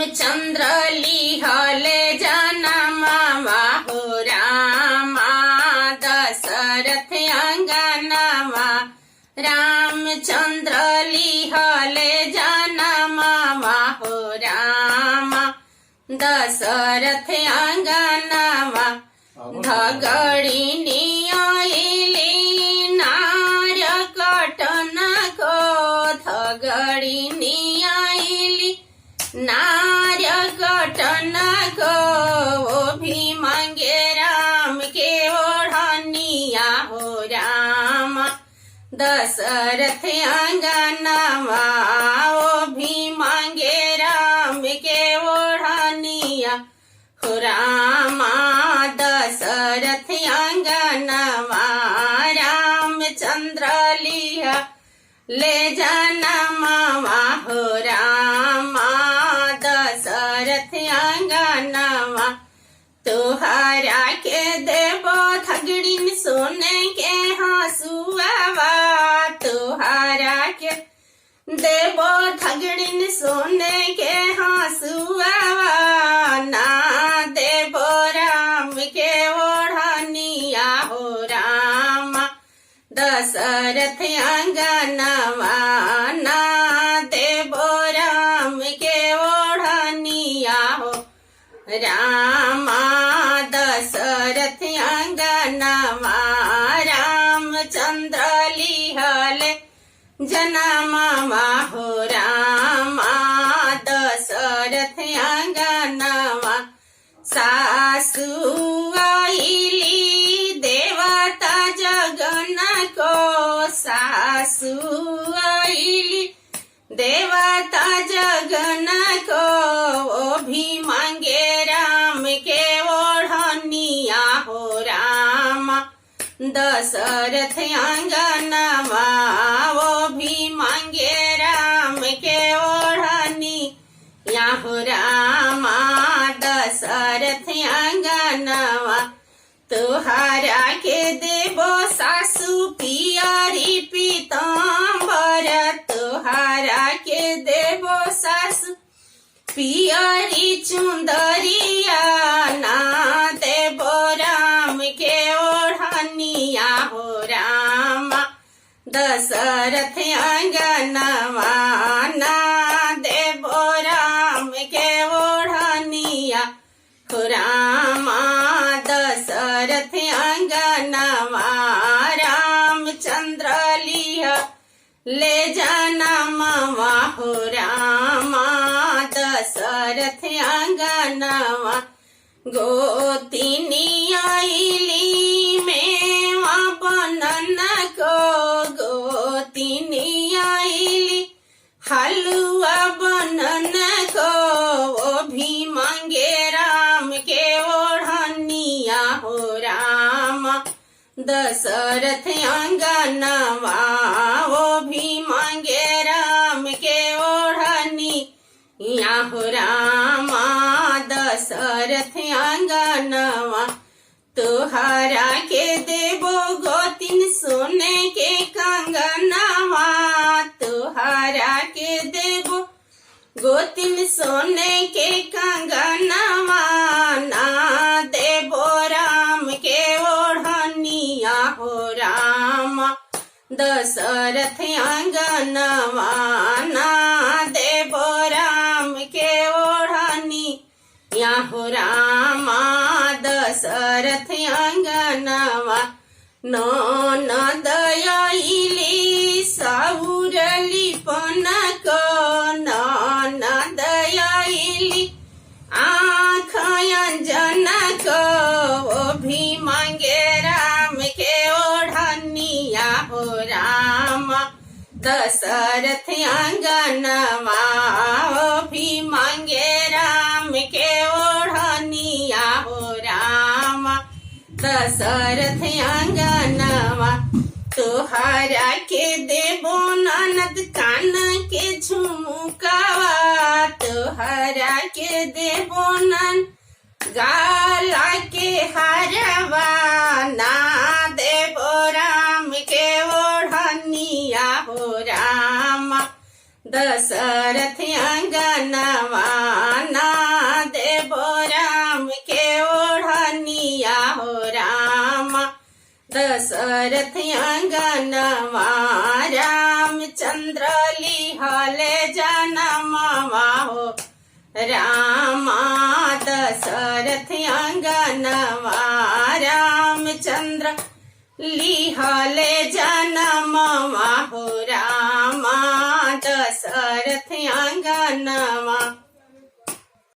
चंद्र लिहले जनमवा हो रामा दशरथ अंगनवा। रामचंद्र लिहले जनमवा हो रामा दशरथ अंगनवा। धगड़िनी आइली नार कटन को धगड़िनी आइली नार कटन को वो भी मांगे राम के ओढ़निया हो राम दशरथ अंगनवा। वो भी मांगे राम के ओढ़निया हो रामा दशरथ अंगनवा। रामचंद्र लिया ले जनमवा हो रामा दशरथ अंगनवा। तुहरा के देवो धगड़िन सोने के हंसुआवा। तुहरा के देवो धगड़िन सोने के हंसुआवा। ना देवो राम के ओढ़निया हो रामा दशरथ अंगनवा। ना देवो राम के ओढ़निया हो रामा दशरथ अंगनवा। रामचंद्र लिहले जनमवा हो रामा दशरथ अंगनवा। सासु आइली देवता जगन को सासु आइली देवता जगन को वो भी मांगे राम के ओढ़निया हो रामा दशरथ अंगनवा। वो भी मांगे राम के ओढ़निया हो रामा दशरथ अंगनवा। तुहरा के देवो सासु पियरी पीताम्बर। तुहरा के देवो सासु पियरी चुंदरिया। ना देवो राम के ओढ़निया हो रामा दशरथ अंगनवा। ना देवो राम के ओढ़निया हो रामा दशरथ अंगनवा। रामचंद्र लिया ले जनमवा हो रामा दशरथ अंगनवा। गोतिनी आइली मेवा बनन को गोतिनी आइली हलुआ बनन को वो भी मांगे राम के ओढ़निया हो रामा दशरथ अंगनवा। वो भी मांगे राम के ओढ़निया हो रामा दशरथ अंगनवा। तुहरा के देवो गोतिन सोने के कंगनवा। तुहरा के देवो गोतिन सोने के कंगनवा। ना देवो राम के ओढ़निया हो रामा दशरथ अंगनवा। ना देवो राम के ओढ़निया हो रामा दशरथ अंगनवा। ननद आइली सौरली पनक ननद आइली आँख अंजन को वो भी मांगे राम के ओढ़निया हो रामा दशरथ अंगनवा। वो भी मांगे राम के ओढ़निया हो रामा दशरथ अंगनवा। तुहरा के देवो ननद कान के झुमकावा। तुहरा के देवो नन गाला के हारवा। ना देवो राम के ओढ़निया हो रामा दशरथ अंगनवा। ना दशरथ अंगनवा रामचंद्र लिहाले जनमवा हो रामा दशरथ अंगनवा रामचंद्र लिहाले जनमवा हो रामा दशरथ अंगनवा